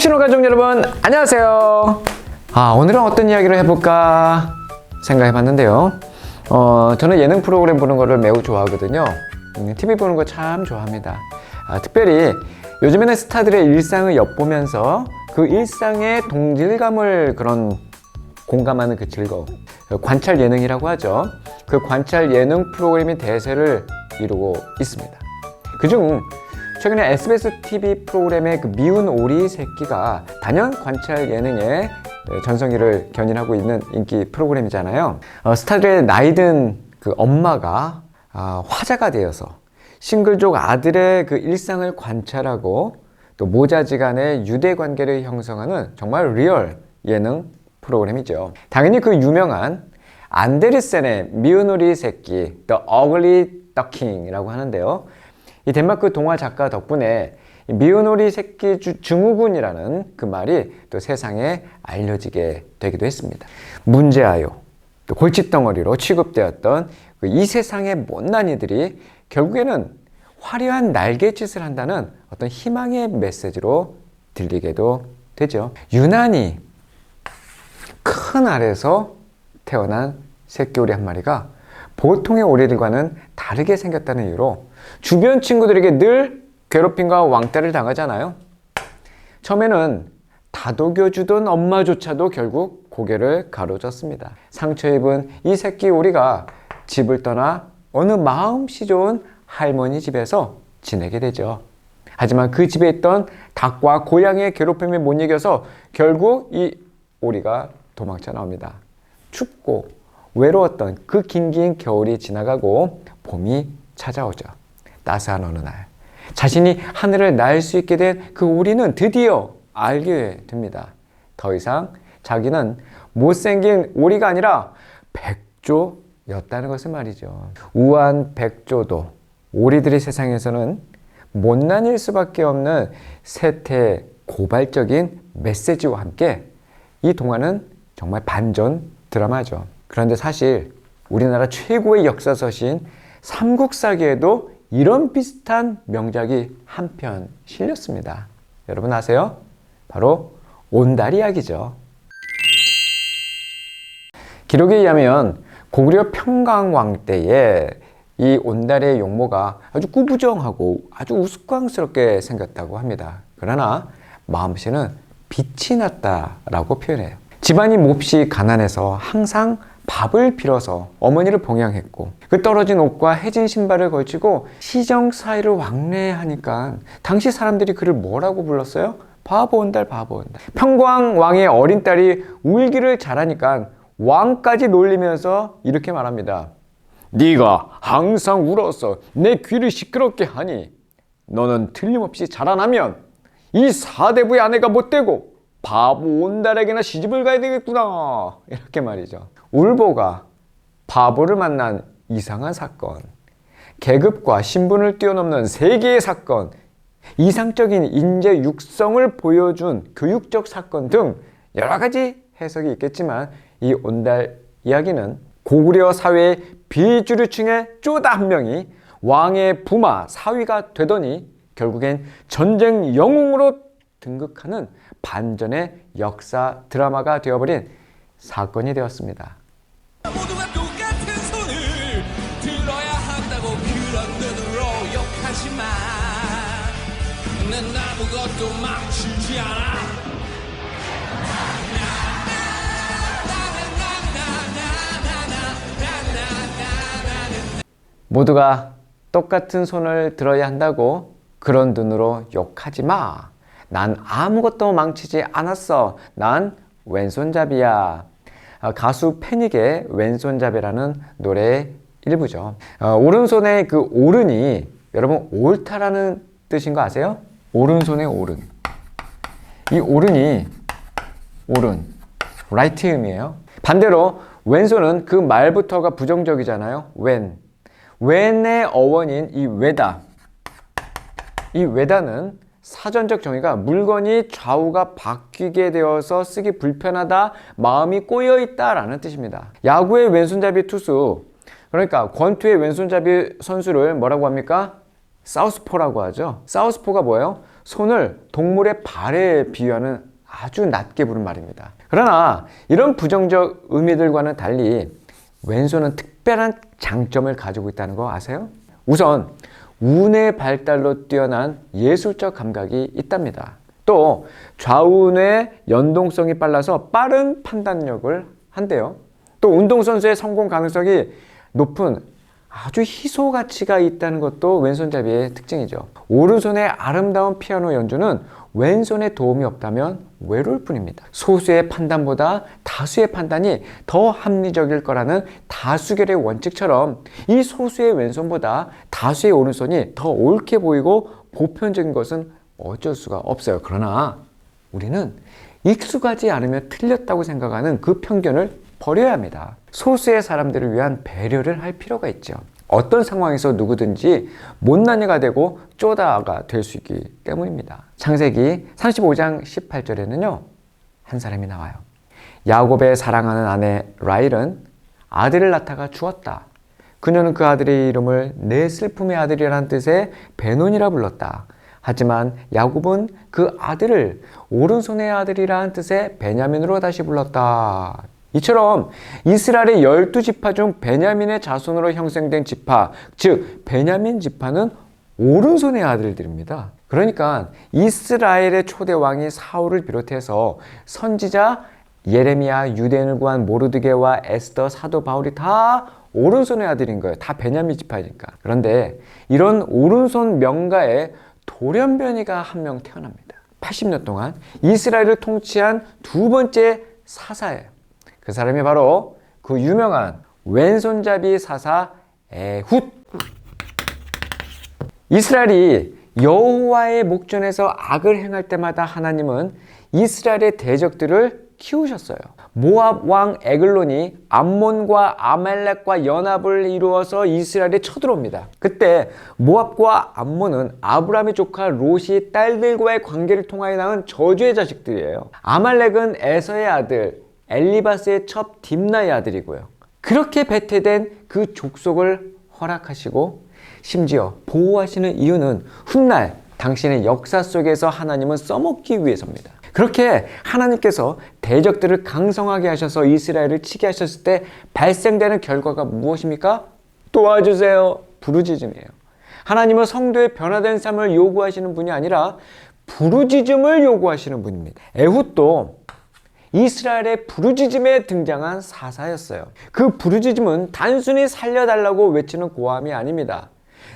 캐치노 가족 여러분, 안녕하세요. 오늘은 어떤 이야기를 해볼까 생각해봤는데요. 저는 예능 프로그램 보는 거를 매우 좋아하거든요. TV 보는 거 참 좋아합니다. 특별히 요즘에는 스타들의 일상을 엿보면서 그 일상의 동질감을 공감하는 그 즐거움, 관찰 예능이라고 하죠. 그 관찰 예능 프로그램이 대세를 이루고 있습니다. 그중 최근에 SBS TV 프로그램의 그 미운 오리 새끼가 단연 관찰 예능의 전성기를 견인하고 있는 인기 프로그램이잖아요. 스타들의 나이든 그 엄마가 화자가 되어서 싱글족 아들의 그 일상을 관찰하고 또 모자지간의 유대 관계를 형성하는 정말 리얼 예능 프로그램이죠. 당연히 그 유명한 안데르센의 미운 오리 새끼, The Ugly Duckling이라고 하는데요. 이 덴마크 동화 작가 덕분에 미운 오리 새끼 증후군이라는 그 말이 또 세상에 알려지게 되기도 했습니다. 문제아요, 또 골칫덩어리로 취급되었던 이 세상의 못난이들이 결국에는 화려한 날갯짓을 한다는 어떤 희망의 메시지로 들리게도 되죠. 유난히 큰 알에서 태어난 새끼 오리 한 마리가 보통의 오리들과는 다르게 생겼다는 이유로 주변 친구들에게 늘 괴롭힘과 왕따를 당하잖아요. 처음에는 다독여주던 엄마조차도 결국 고개를 가로젓습니다. 상처 입은 이 새끼 오리가 집을 떠나 어느 마음씨 좋은 할머니 집에서 지내게 되죠. 하지만 그 집에 있던 닭과 고양이의 괴롭힘에 못 이겨서 결국 이 오리가 도망쳐 나옵니다. 춥고 외로웠던 그 긴긴 겨울이 지나가고 봄이 찾아오죠. 따스한 어느 날 자신이 하늘을 날 수 있게 된 그 오리는 드디어 알게 됩니다. 더 이상 자기는 못생긴 오리가 아니라 백조였다는 것을 말이죠. 우한 백조도 오리들의 세상에서는 못난일 수밖에 없는 세태 고발적인 메시지와 함께 이 동화는 정말 반전 드라마죠. 그런데 사실 우리나라 최고의 역사서신 삼국사기에도 이런 비슷한 명작이 한 편 실렸습니다. 여러분 아세요? 바로 온달 이야기죠. 기록에 의하면 고구려 평강왕 때에 이 온달의 용모가 아주 꾸부정하고 아주 우스꽝스럽게 생겼다고 합니다. 그러나 마음씨는 빛이 났다라고 표현해요. 집안이 몹시 가난해서 항상 밥을 빌어서 어머니를 봉양했고 그 떨어진 옷과 해진 신발을 걸치고 시정 사이를 왕래하니까 당시 사람들이 그를 뭐라고 불렀어요? 바보 온달, 바보 온달. 평광 왕의 어린 딸이 울기를 잘하니까 왕까지 놀리면서 이렇게 말합니다. 네가 항상 울어서 내 귀를 시끄럽게 하니 너는 틀림없이 자라나면 이 사대부의 아내가 못되고 바보 온달에게나 시집을 가야 되겠구나. 이렇게 말이죠. 울보가 바보를 만난 이상한 사건, 계급과 신분을 뛰어넘는 세계의 사건, 이상적인 인재 육성을 보여준 교육적 사건 등 여러 가지 해석이 있겠지만 이 온달 이야기는 고구려 사회의 비주류층의 쪼다 한 명이 왕의 부마 사위가 되더니 결국엔 전쟁 영웅으로 등극하는 반전의 역사 드라마가 되어버린 사건이 되었습니다. 모두가 똑같은 손을 들어야 한다고 그런 눈으로 욕하지 마. 난 아무것도 망치지 않아. 모두가 똑같은 손을 들어야 한다고 그런 눈으로 욕하지 마. 난 아무것도 망치지 않았어. 난 왼손잡이야. 가수 패닉의 왼손잡이라는 노래의 일부죠. 오른손의 그 오른이 여러분 옳다라는 뜻인 거 아세요? 오른손의 오른. 이 오른이 오른, right음이에요. 반대로 왼손은 그 말부터가 부정적이잖아요. 왼의 어원인 이 외다. 이 외다는 사전적 정의가 물건이 좌우가 바뀌게 되어서 쓰기 불편하다, 마음이 꼬여있다 라는 뜻입니다. 야구의 왼손잡이 투수, 그러니까 권투의 왼손잡이 선수를 뭐라고 합니까? 사우스포라고 하죠. 사우스포가 뭐예요? 손을 동물의 발에 비유하는 아주 낮게 부른 말입니다. 그러나 이런 부정적 의미들과는 달리 왼손은 특별한 장점을 가지고 있다는 거 아세요? 우선 운의 발달로 뛰어난 예술적 감각이 있답니다. 또 좌우의 연동성이 빨라서 빠른 판단력을 한대요. 또 운동선수의 성공 가능성이 높은 아주 희소 가치가 있다는 것도 왼손잡이의 특징이죠. 오른손의 아름다운 피아노 연주는 왼손에 도움이 없다면 외로울 뿐입니다. 소수의 판단보다 다수의 판단이 더 합리적일 거라는 다수결의 원칙처럼 이 소수의 왼손보다 다수의 오른손이 더 옳게 보이고 보편적인 것은 어쩔 수가 없어요. 그러나 우리는 익숙하지 않으면 틀렸다고 생각하는 그 편견을 버려야 합니다. 소수의 사람들을 위한 배려를 할 필요가 있죠. 어떤 상황에서 누구든지 못난이가 되고 쪼다가 될 수 있기 때문입니다. 창세기 35장 18절에는요, 한 사람이 나와요. 야곱의 사랑하는 아내 라헬은 아들을 낳다가 죽었다. 그녀는 그 아들의 이름을 내 슬픔의 아들이라는 뜻의 베논이라 불렀다. 하지만 야곱은 그 아들을 오른손의 아들이라는 뜻의 베냐민으로 다시 불렀다. 이처럼 이스라엘의 12지파 중 베냐민의 자손으로 형성된 지파, 즉 베냐민 지파는 오른손의 아들들입니다. 그러니까 이스라엘의 초대 왕이 사울을 비롯해서 선지자 예레미야, 유대인을 구한 모르드게와 에스더, 사도 바울이 다 오른손의 아들인 거예요. 다 베냐민 지파니까. 그런데 이런 오른손 명가에 돌연변이가 한 명 태어납니다. 80년 동안 이스라엘을 통치한 두 번째 사사예요. 그 사람이 바로 그 유명한 왼손잡이 사사 에훗. 이스라엘이 여호와의 목전에서 악을 행할 때마다 하나님은 이스라엘의 대적들을 키우셨어요. 모압 왕 에글론이 암몬과 아말렉과 연합을 이루어서 이스라엘에 쳐들어옵니다. 그때 모압과 암몬은 아브라함의 조카 롯이 딸들과의 관계를 통하여 낳은 저주의 자식들이에요. 아말렉은 에서의 아들 엘리바스의 첩 딥나의 아들이고요. 그렇게 배태된 그 족속을 허락하시고 심지어 보호하시는 이유는 훗날 당신의 역사 속에서 하나님은 써먹기 위해서입니다. 그렇게 하나님께서 대적들을 강성하게 하셔서 이스라엘을 치게 하셨을 때 발생되는 결과가 무엇입니까? 도와주세요. 부르짖음이에요. 하나님은 성도의 변화된 삶을 요구하시는 분이 아니라 부르짖음을 요구하시는 분입니다. 에훗도 이스라엘의 부르짖음에 등장한 사사였어요. 그 부르짖음은 단순히 살려달라고 외치는 고함이 아닙니다.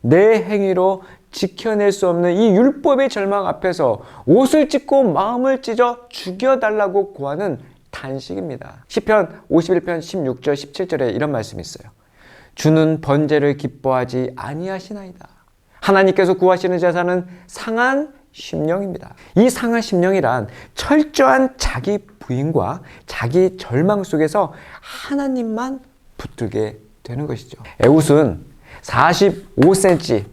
내 행위로 지켜낼 수 없는 이 율법의 절망 앞에서 옷을 찢고 마음을 찢어 죽여달라고 구하는 탄식입니다. 시편 51편 16절 17절에 이런 말씀이 있어요. 주는 번제를 기뻐하지 아니하시나이다. 하나님께서 구하시는 제사는 상한 심령입니다. 이 상한 심령이란 철저한 자기 부인과 자기 절망 속에서 하나님만 붙들게 되는 것이죠. 에훗은 45cm,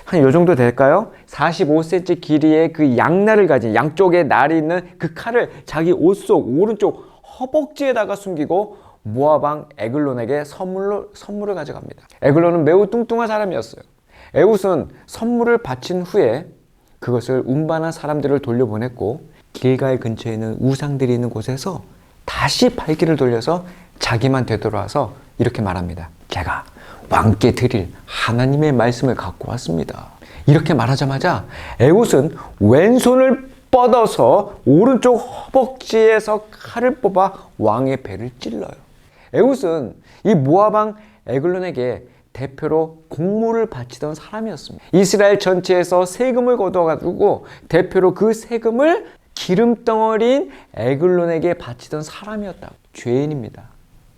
한 요 정도 될까요? 45cm 길이의 그 양날을 가진, 양쪽에 날이 있는 그 칼을 자기 옷 속 오른쪽 허벅지에다가 숨기고 모압 왕 에글론에게 선물을 가져갑니다. 에글론은 매우 뚱뚱한 사람이었어요. 에훗은 선물을 바친 후에 그것을 운반한 사람들을 돌려보냈고 길갈 근처에 있는 우상들이 있는 곳에서 다시 발길을 돌려서 자기만 되돌아와서 이렇게 말합니다. 제가 왕께 드릴 하나님의 말씀을 갖고 왔습니다. 이렇게 말하자마자 에훗은 왼손을 뻗어서 오른쪽 허벅지에서 칼을 뽑아 왕의 배를 찔러요. 에훗은 이 모압 왕 에글론에게 대표로 공물을 바치던 사람이었습니다. 이스라엘 전체에서 세금을 거둬가지고 대표로 그 세금을 기름덩어리인 에글론에게 바치던 사람이었다. 죄인입니다.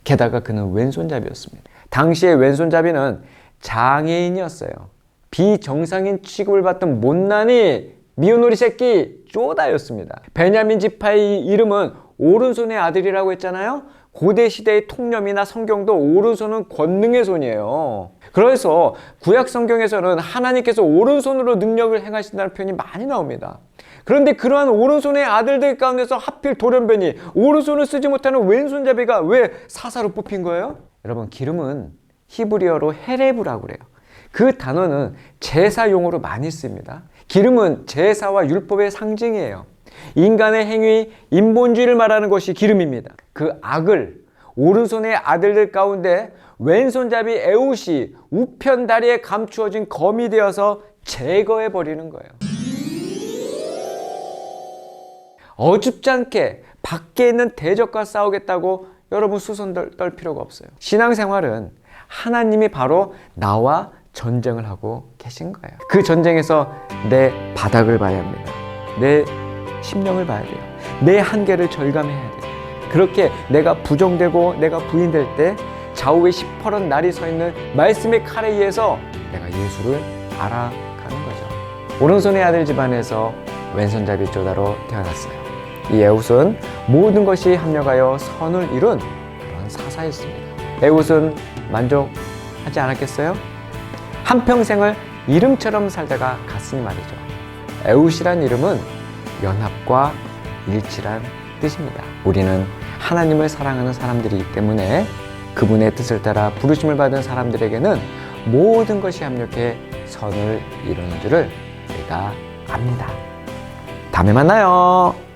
게다가 그는 왼손잡이였습니다. 당시의 왼손잡이는 장애인이었어요. 비정상인 취급을 받던 못난이 미운오리 새끼 쪼다였습니다. 베냐민 지파의 이름은 오른손의 아들이라고 했잖아요. 고대 시대의 통념이나 성경도 오른손은 권능의 손이에요. 그래서 구약 성경에서는 하나님께서 오른손으로 능력을 행하신다는 표현이 많이 나옵니다. 그런데 그러한 오른손의 아들들 가운데서 하필 돌연변이 오른손을 쓰지 못하는 왼손잡이가 왜 사사로 뽑힌 거예요? 여러분, 기름은 히브리어로 헤레브라고 그래요. 그 단어는 제사용으로 많이 씁니다. 기름은 제사와 율법의 상징이에요. 인간의 행위, 인본주의를 말하는 것이 기름입니다. 그 악을 오른손의 아들들 가운데 왼손잡이 에웃이 우편 다리에 감추어진 검이 되어서 제거해 버리는 거예요. 어줍지 않게 밖에 있는 대적과 싸우겠다고 여러분 수선 떨 필요가 없어요. 신앙생활은 하나님이 바로 나와 전쟁을 하고 계신 거예요. 그 전쟁에서 내 바닥을 봐야 합니다. 내 심령을 봐야 돼요. 내 한계를 절감해야 돼요. 그렇게 내가 부정되고 내가 부인될 때 좌우에 시퍼런 날이 서 있는 말씀의 칼에 의해서 내가 예수를 알아가는 거죠. 오른손의 아들 집안에서 왼손잡이 쪼다로 태어났어요. 이 에웃은 모든 것이 합력하여 선을 이룬 그런 사사였습니다. 에웃은 만족하지 않았겠어요? 한평생을 이름처럼 살다가 갔으니 말이죠. 에웃이란 이름은 연합과 일치란 뜻입니다. 우리는 하나님을 사랑하는 사람들이기 때문에 그분의 뜻을 따라 부르심을 받은 사람들에게는 모든 것이 합력해 선을 이루는 줄을 우리가 압니다. 다음에 만나요.